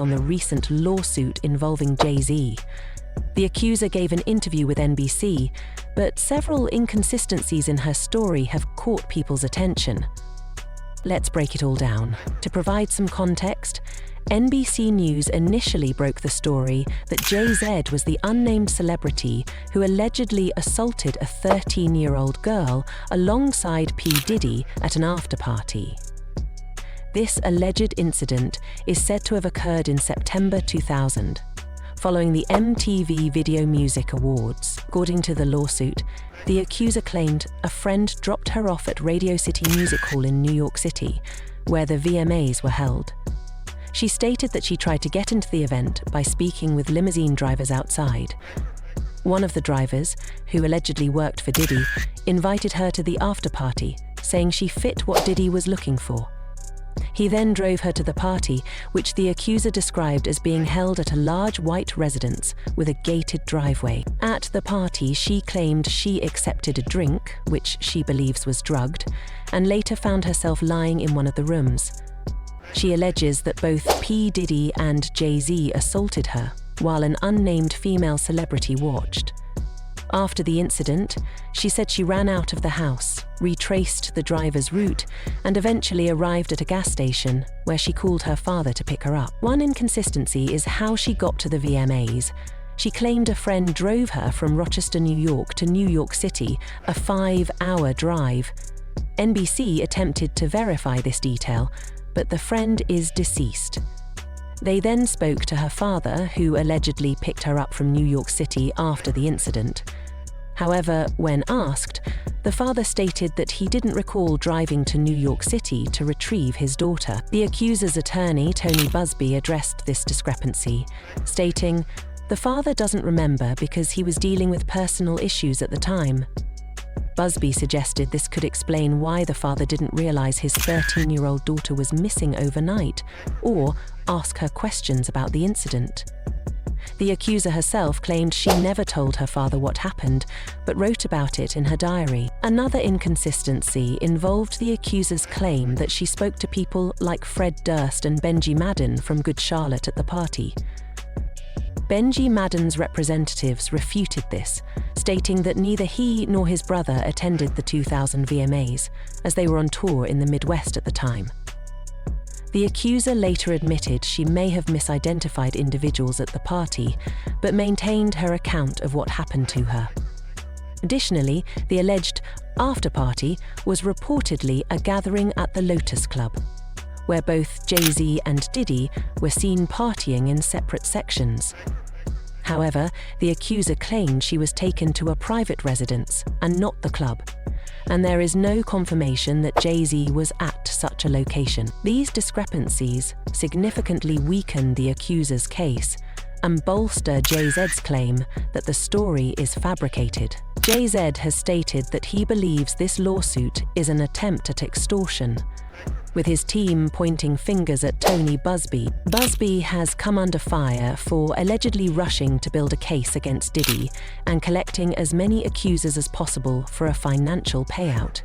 on the recent lawsuit involving Jay-Z. The accuser gave an interview with NBC, but several inconsistencies in her story have caught people's attention. Let's break it all down. To provide some context, NBC News initially broke the story that Jay-Z was the unnamed celebrity who allegedly assaulted a 13-year-old girl alongside P. Diddy at an after-party. This alleged incident is said to have occurred in September 2000, following the MTV Video Music Awards. According to the lawsuit, the accuser claimed a friend dropped her off at Radio City Music Hall in New York City, where the VMAs were held. She stated that she tried to get into the event by speaking with limousine drivers outside. One of the drivers, who allegedly worked for Diddy, invited her to the after-party, saying she fit what Diddy was looking for. He then drove her to the party, which the accuser described as being held at a large white residence with a gated driveway. At the party, she claimed she accepted a drink, which she believes was drugged, and later found herself lying in one of the rooms. She alleges that both P. Diddy and Jay-Z assaulted her, while an unnamed female celebrity watched. After the incident, she said she ran out of the house, retraced the driver's route, and eventually arrived at a gas station where she called her father to pick her up. One inconsistency is how she got to the VMAs. She claimed a friend drove her from Rochester, New York to New York City, a 5-hour drive. NBC attempted to verify this detail, but the friend is deceased. They then spoke to her father, who allegedly picked her up from New York City after the incident. However, when asked, the father stated that he didn't recall driving to New York City to retrieve his daughter. The accuser's attorney, Tony Buzbee, addressed this discrepancy, stating, "The father doesn't remember because he was dealing with personal issues at the time." Buzbee suggested this could explain why the father didn't realize his 13-year-old daughter was missing overnight, or ask her questions about the incident. The accuser herself claimed she never told her father what happened, but wrote about it in her diary. Another inconsistency involved the accuser's claim that she spoke to people like Fred Durst and Benji Madden from Good Charlotte at the party. Benji Madden's representatives refuted this, stating that neither he nor his brother attended the 2000 VMAs, as they were on tour in the Midwest at the time. The accuser later admitted she may have misidentified individuals at the party, but maintained her account of what happened to her. Additionally, the alleged after-party was reportedly a gathering at the Lotus Club, where both Jay-Z and Diddy were seen partying in separate sections. However, the accuser claimed she was taken to a private residence and not the club, and there is no confirmation that Jay-Z was at such a location. These discrepancies significantly weaken the accuser's case and bolster Jay-Z's claim that the story is fabricated. Jay-Z has stated that he believes this lawsuit is an attempt at extortion, with his team pointing fingers at Tony Buzbee. Buzbee has come under fire for allegedly rushing to build a case against Diddy and collecting as many accusers as possible for a financial payout.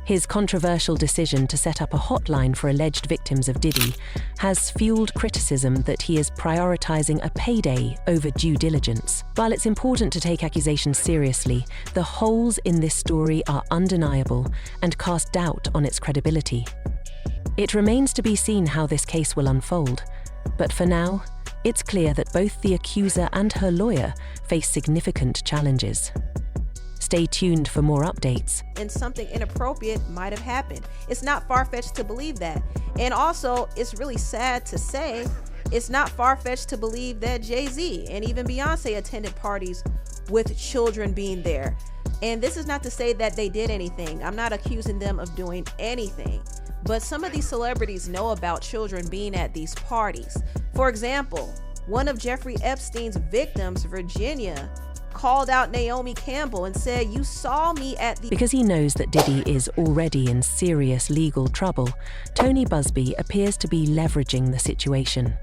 His controversial decision to set up a hotline for alleged victims of Diddy has fueled criticism that he is prioritizing a payday over due diligence. While it's important to take accusations seriously, the holes in this story are undeniable and cast doubt on its credibility. It remains to be seen how this case will unfold, but for now, it's clear that both the accuser and her lawyer face significant challenges. Stay tuned for more updates. And something inappropriate might have happened. It's not far-fetched to believe that. And also, it's really sad to say, it's not far-fetched to believe that Jay-Z and even Beyonce attended parties with children being there. And this is not to say that they did anything. I'm not accusing them of doing anything. But some of these celebrities know about children being at these parties. For example, one of Jeffrey Epstein's victims, Virginia, called out Naomi Campbell and said, "You saw me at the..." Because he knows that Diddy is already in serious legal trouble, Tony Buzbee appears to be leveraging the situation.